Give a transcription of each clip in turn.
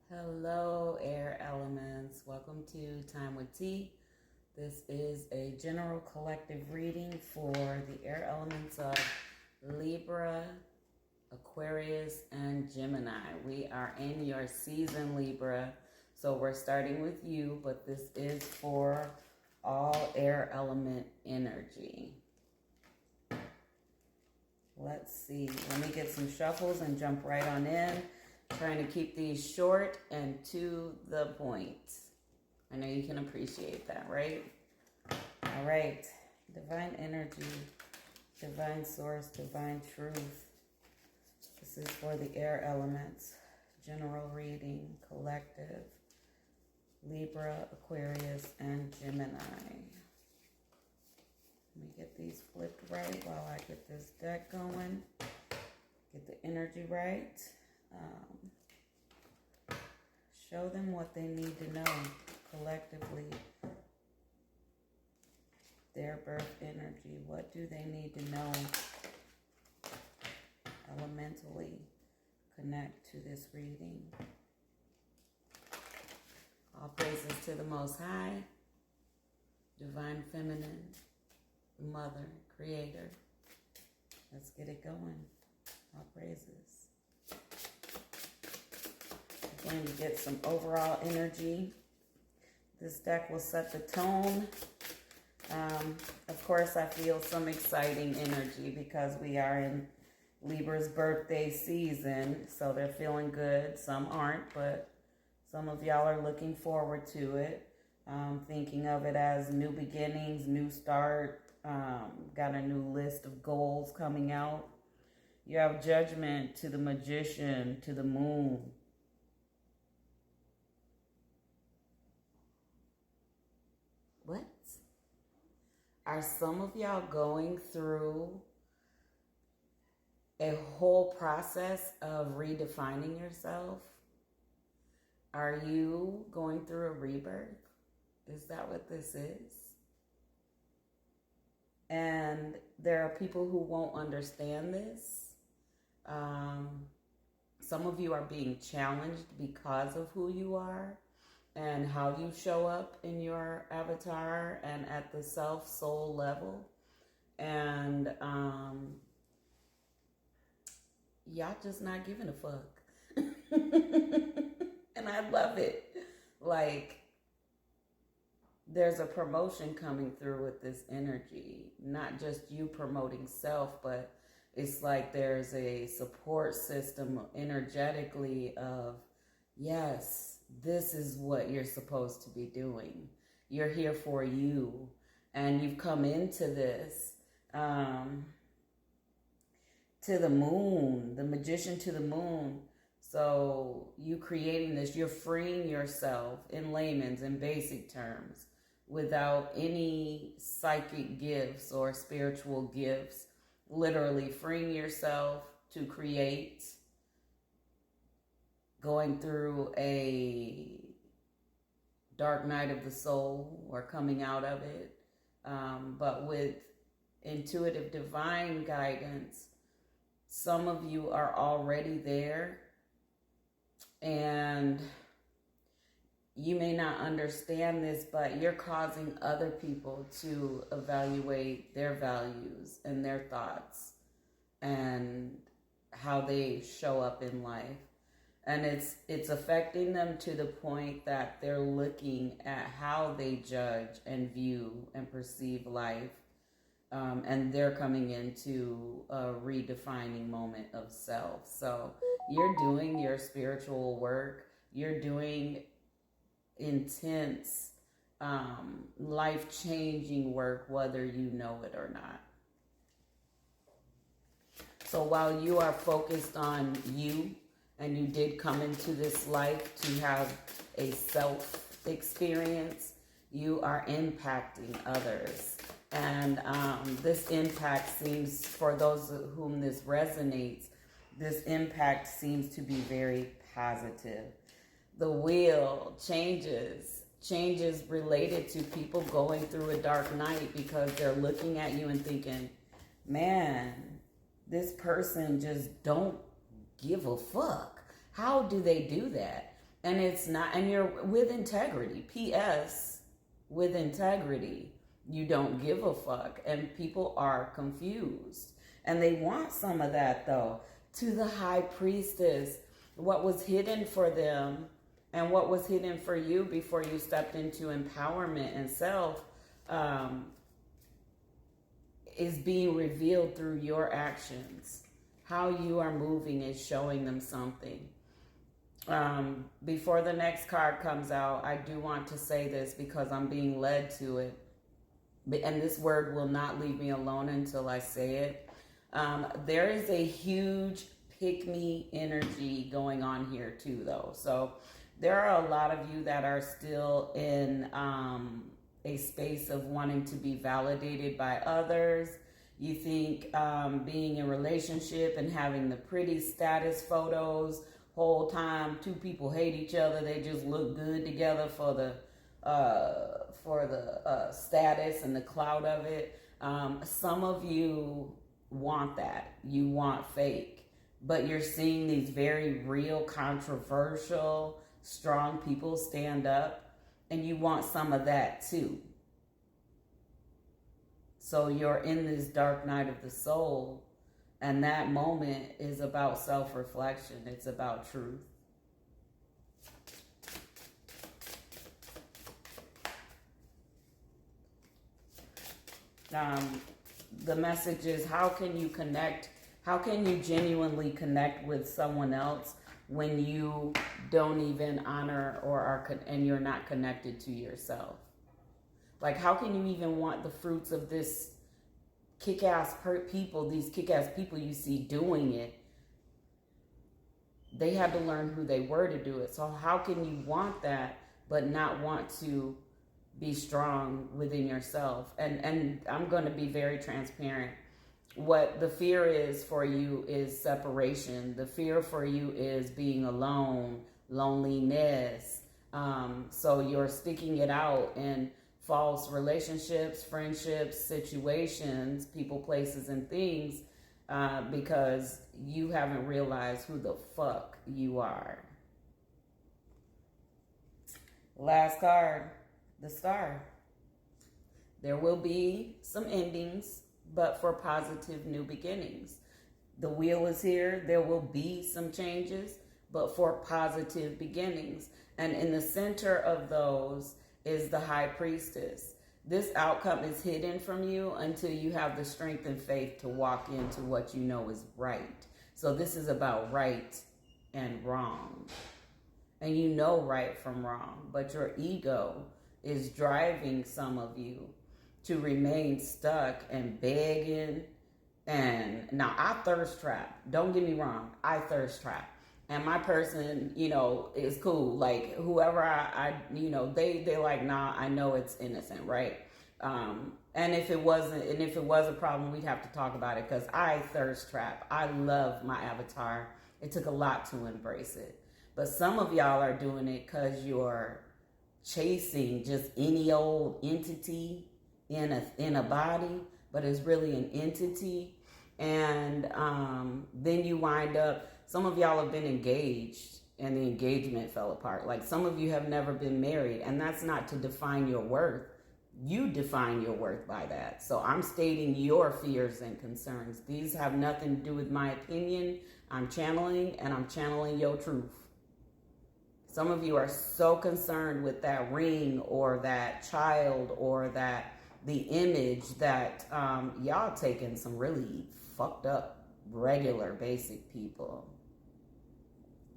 Hello, air elements. Welcome to Time with T. This is a general collective reading for the air elements of Libra, Aquarius, and Gemini. We are in your season, Libra. So we're starting with you, but this is for all air element energy. Let's see. Let me get some shuffles and jump right on in. Trying to keep these short and to the point. I know you can appreciate that, right? All right. Divine energy, divine source, divine truth. This is for the air elements. General reading, collective, Libra, Aquarius, and Gemini. Let me get these flipped right while I get this deck going. Get the energy right. Show them what they need to know collectively. Their birth energy. What do they need to know elementally? Connect to this reading. All praises to the Most High, Divine Feminine, Mother, Creator. Let's get it going. All praises. Again, you get some overall energy. This deck will set the tone. Of course, I feel some exciting energy because we are in Libra's birthday season, so they're feeling good. Some aren't, but some of y'all are looking forward to it. Thinking of it as new beginnings, new start. Got a new list of goals coming out. You have Judgment to the Magician, to the Moon. What? Are some of y'all going through a whole process of redefining yourself? Are you going through a rebirth? Is that what this is? And there are people who won't understand this. Some of you are being challenged because of who you are and how you show up in your avatar and at the self-soul level. And y'all just not giving a fuck. And I love it. Like, there's a promotion coming through with this energy. Not just you promoting self, but it's like there's a support system energetically of, yes, this is what you're supposed to be doing. You're here for you. And you've come into this. To the moon, the Magician to the moon. So you creating this, you're freeing yourself in layman's and basic terms without any psychic gifts or spiritual gifts. Literally freeing yourself to create, going through a dark night of the soul or coming out of it, but with intuitive divine guidance. Some of you are already there, and you may not understand this, but you're causing other people to evaluate their values and their thoughts and how they show up in life. And it's affecting them to the point that they're looking at how they judge and view and perceive life. And they're coming into a redefining moment of self. So you're doing your spiritual work. You're doing intense, life-changing work, whether you know it or not. So while you are focused on you, and you did come into this life to have a self-experience, you are impacting others. And this impact seems, for those whom this resonates, this impact seems to be very positive. The wheel changes related to people going through a dark night because they're looking at you and thinking, man, this person just don't give a fuck. How do they do that? And it's not, and you're with integrity. P.S. with integrity. You don't give a fuck. And people are confused. And they want some of that, though. To the high priestess, what was hidden for them and what was hidden for you before you stepped into empowerment and self is being revealed through your actions. How you are moving is showing them something. Before the next card comes out, I do want to say this because I'm being led to it. And this word will not leave me alone until I say it. There is a huge pick-me energy going on here too, though. So there are a lot of you that are still in a space of wanting to be validated by others. You think being in a relationship and having the pretty status photos whole time, two people hate each other, they just look good together for the status and the clout of it. Some of you want that. You want fake, but you're seeing these very real, controversial, strong people stand up, and you want some of that too. So you're in this dark night of the soul, and that moment is about self-reflection. It's about truth. The message is, how can you connect? How can you genuinely connect with someone else when you don't even honor and you're not connected to yourself? Like, how can you even want the fruits of this kick-ass people, these kick-ass people you see doing it? They had to learn who they were to do it. So how can you want that but not want to be strong within yourself? And I'm going to be very transparent. What the fear is for you is separation. The fear for you is being alone, loneliness. So you're sticking it out in false relationships, friendships, situations, people, places, and things, because you haven't realized who the fuck you are. Last card, the Star. There will be some endings, but for positive new beginnings. The Wheel is here. There will be some changes, but for positive beginnings. And in the center of those is the High Priestess. This outcome is hidden from you until you have the strength and faith to walk into what you know is right. So this is about right and wrong. And you know right from wrong, but your ego is driving some of you to remain stuck and begging. And now I thirst trap. Don't get me wrong. I thirst trap. And my person, is cool. Like, whoever they like, nah, I know it's innocent, right? And if it was a problem, we'd have to talk about it, because I thirst trap. I love my avatar. It took a lot to embrace it. But some of y'all are doing it because you're chasing just any old entity in a body, but it's really an entity. And then you wind up, some of y'all have been engaged and the engagement fell apart. Like, some of you have never been married, and that's not to define your worth. You define your worth by that. So I'm stating your fears and concerns. These have nothing to do with my opinion. I'm channeling your truth. Some of you are so concerned with that ring or that child or the image that y'all taking some really fucked up, regular, basic people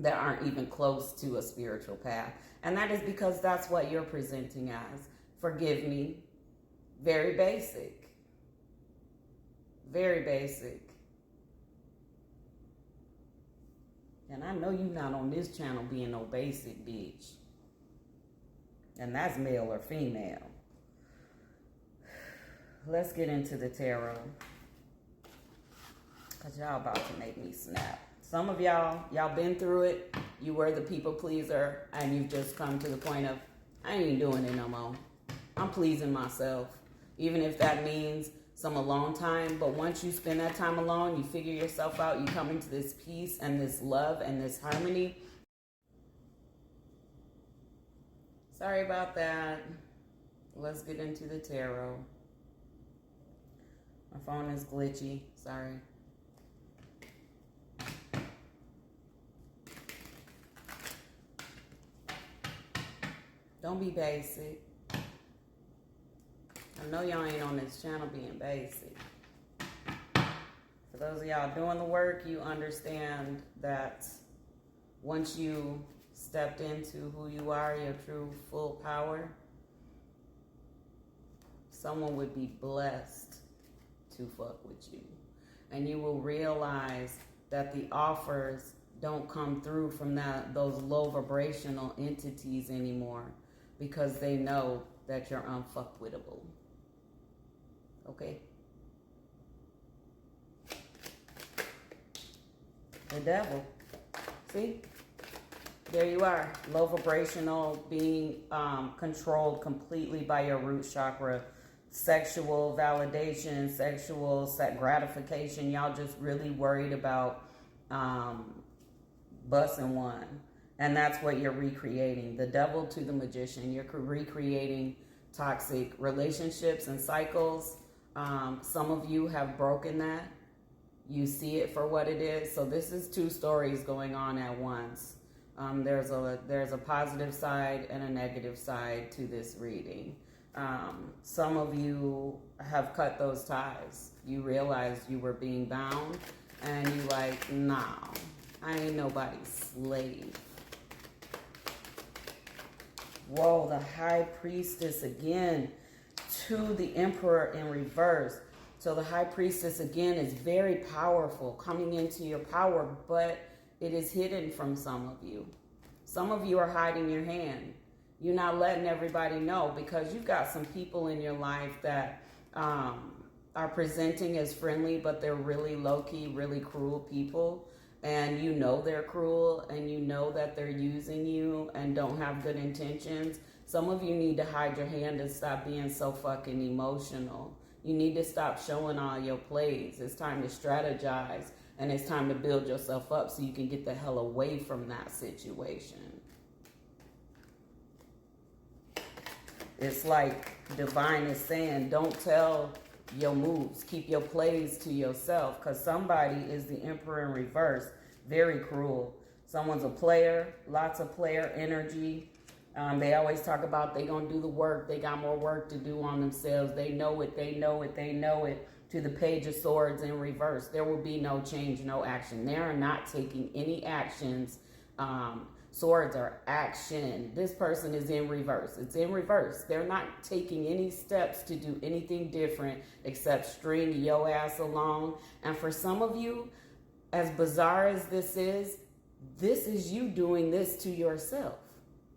that aren't even close to a spiritual path. And that is because that's what you're presenting as. Forgive me. Very basic. Very basic. And I know you're not on this channel being no basic bitch. And that's male or female. Let's get into the tarot, because y'all about to make me snap. Some of y'all been through it. You were the people pleaser, and you've just come to the point of, I ain't doing it no more. I'm pleasing myself, even if that means some alone time. But once you spend that time alone, you figure yourself out, you come into this peace and this love and this harmony. Sorry about that. Let's get into the tarot. My phone is glitchy. Sorry. Don't be basic. I know y'all ain't on this channel being basic. For those of y'all doing the work, you understand that once you stepped into who you are, your true full power, someone would be blessed to fuck with you. And you will realize that the offers don't come through from those low vibrational entities anymore, because they know that you're unfuckwittable. Okay? The devil. See? There you are. Low vibrational, being controlled completely by your root chakra. Sexual validation, sexual gratification. Y'all just really worried about busting one. And that's what you're recreating. The devil to the magician. You're recreating toxic relationships and cycles. Some of you have broken that. You see it for what it is. So this is two stories going on at once. There's a positive side and a negative side to this reading. Some of you have cut those ties. You realized you were being bound, and you like, nah, I ain't nobody's slave. Whoa, the High Priestess again to the Emperor in reverse. So the High Priestess again is very powerful, coming into your power, but it is hidden from some of you. Some of you are hiding your hand. You're not letting everybody know, because you've got some people in your life that are presenting as friendly, but they're really low-key, really cruel people. And you know they're cruel, and you know that they're using you and don't have good intentions. Some of you need to hide your hand and stop being so fucking emotional. You need to stop showing all your plays. It's time to strategize, and it's time to build yourself up so you can get the hell away from that situation. It's like Divine is saying, don't tell your moves. Keep your plays to yourself, because somebody is the Emperor in reverse. Very cruel. Someone's a player, lots of player energy. They always talk about they gonna do the work. They got more work to do on themselves. They know it, they know it, they know it. To the Page of Swords in reverse. There will be no change, no action. They are not taking any actions. Swords are action. This person is in reverse. It's in reverse. They're not taking any steps to do anything different except string your ass along. And for some of you, as bizarre as this is you doing this to yourself.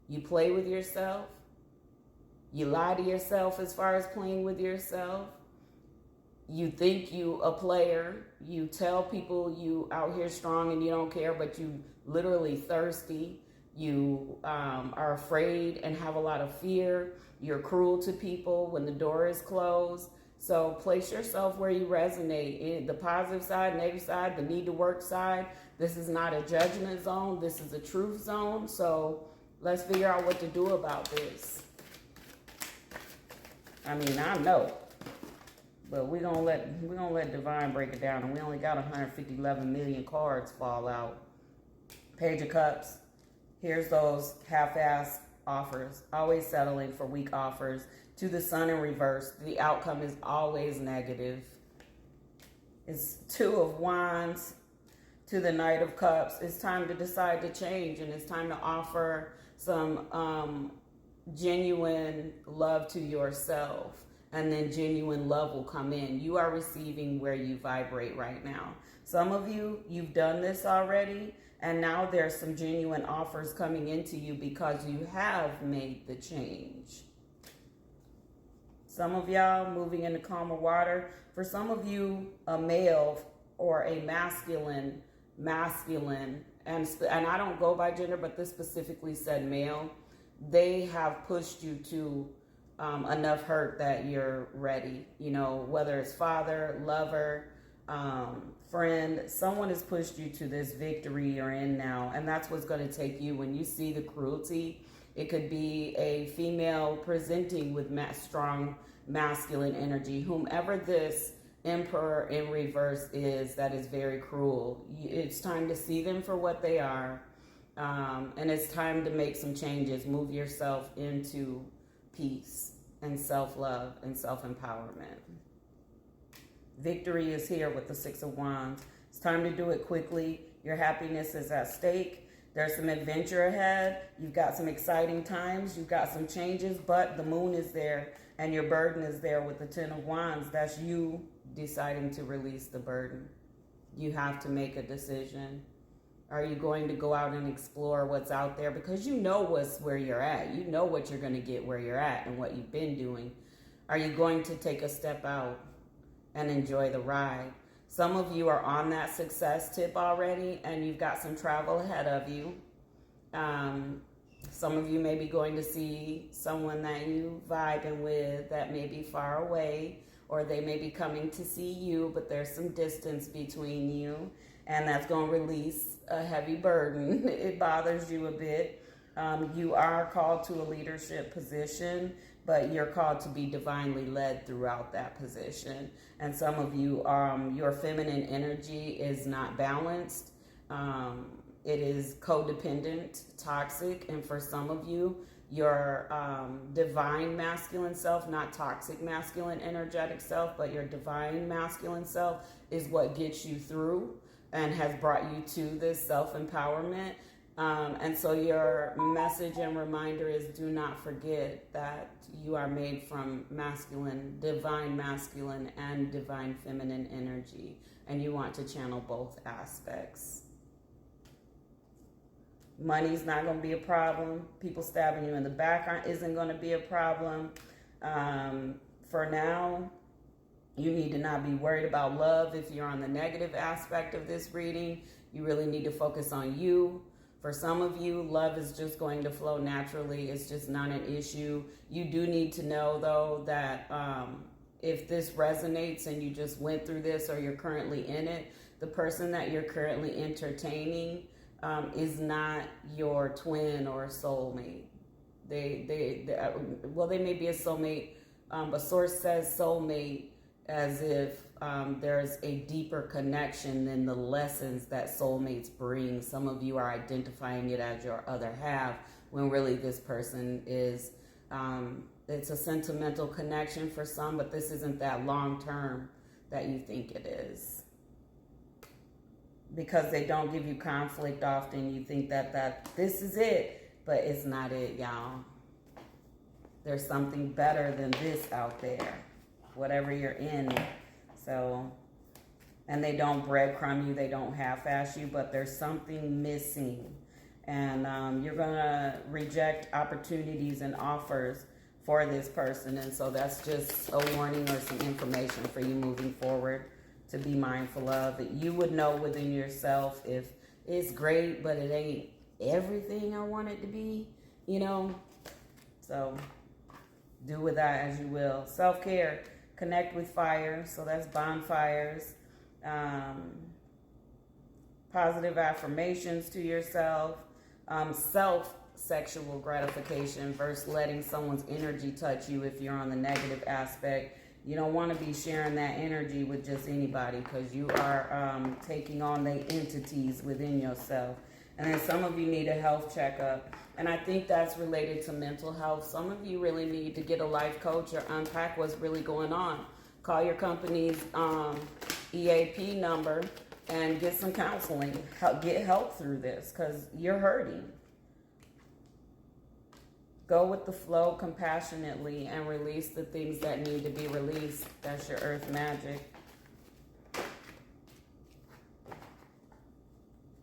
You play with yourself. You lie to yourself as far as playing with yourself. You think you a player. You tell people you out here strong and you don't care, but you literally thirsty. You are afraid and have a lot of fear. You're cruel to people when the door is closed. So place yourself where you resonate. In the positive side, negative side, the need to work side. This is not a judgment zone. This is a truth zone. So let's figure out what to do about this. I mean, I know. But we're gonna let Divine break it down, and we only got 111 million cards fall out. Page of Cups. Here's those half-ass offers, always settling for weak offers. To the Sun in reverse, the outcome is always negative. It's Two of Wands. To the Knight of Cups. It's time to decide to change, and it's time to offer some genuine love to yourself. And then genuine love will come in. You are receiving where you vibrate right now. Some of you, you've done this already, and now there's some genuine offers coming into you because you have made the change. Some of y'all moving into calmer water. For some of you, a male or a masculine, and I don't go by gender, but this specifically said male. They have pushed you to enough hurt that you're ready. You know, whether it's father, lover, friend, someone has pushed you to this victory you're in now. And that's what's going to take you when you see the cruelty It could be a female presenting with strong masculine energy. Whomever this Emperor in reverse is, that is very cruel. It's time to see them for what they are. And it's time to make some changes. Move yourself into peace and self-love and self-empowerment. Victory is here with the Six of Wands. It's time to do it quickly. Your happiness is at stake. There's some adventure ahead. You've got some exciting times. You've got some changes, but the moon is there and your burden is there with the Ten of Wands. That's you deciding to release the burden. You have to make a decision. Are you going to go out and explore what's out there? Because you know where you're at. You know what you're going to get where you're at and what you've been doing. Are you going to take a step out and enjoy the ride? Some of you are on that success tip already, and you've got some travel ahead of you. Some of you may be going to see someone that you vibing with that may be far away, or they may be coming to see you, but there's some distance between you, and that's going to release a heavy burden. It bothers you a bit. You are called to a leadership position, but you're called to be divinely led throughout that position. And some of you, your feminine energy is not balanced. It is codependent, toxic, and for some of you, your divine masculine self, not toxic masculine energetic self, but your divine masculine self is what gets you through and has brought you to this self-empowerment. And so your message and reminder is, do not forget that you are made from masculine, divine masculine, and divine feminine energy. And you want to channel both aspects. Money's not going to be a problem. People stabbing you in the back isn't going to be a problem. For now, you need to not be worried about love. If you're on the negative aspect of this reading, you really need to focus on you. For some of you, love is just going to flow naturally. It's just not an issue. You do need to know, though, that if this resonates and you just went through this or you're currently in it, the person that you're currently entertaining is not your twin or soulmate. They may be a soulmate, but Source says soulmate as if there's a deeper connection than the lessons that soulmates bring. Some of you are identifying it as your other half, when really this person is, it's a sentimental connection for some, but this isn't that long term that you think it is. Because they don't give you conflict often, you think that this is it, but it's not it, y'all. There's something better than this out there, whatever you're in. So, and they don't breadcrumb you, they don't half-ass you, but there's something missing. And you're going to reject opportunities and offers for this person. And so that's just a warning or some information for you moving forward to be mindful of. That you would know within yourself if it's great, but it ain't everything I want it to be, you know. So do with that as you will. Self-care. Connect with fire. So that's bonfires. Positive affirmations to yourself. Self-sexual gratification versus letting someone's energy touch you if you're on the negative aspect. You don't want to be sharing that energy with just anybody, because you are taking on the entities within yourself. And then some of you need a health checkup. And I think that's related to mental health. Some of you really need to get a life coach or unpack what's really going on. Call your company's EAP number and get some counseling. Get help through this, because you're hurting. Go with the flow compassionately and release the things that need to be released. That's your earth magic.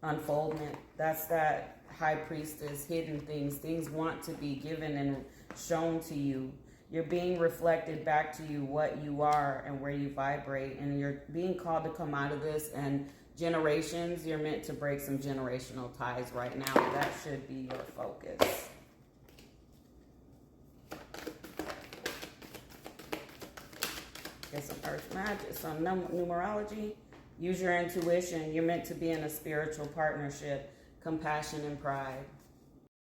Unfoldment. That's that high priestess, hidden things. Things want to be given and shown to you. You're being reflected back to you what you are and where you vibrate. And you're being called to come out of this. And generations, you're meant to break some generational ties right now. That should be your focus. Get some earth magic, some numerology. Use your intuition. You're meant to be in a spiritual partnership, compassion and pride.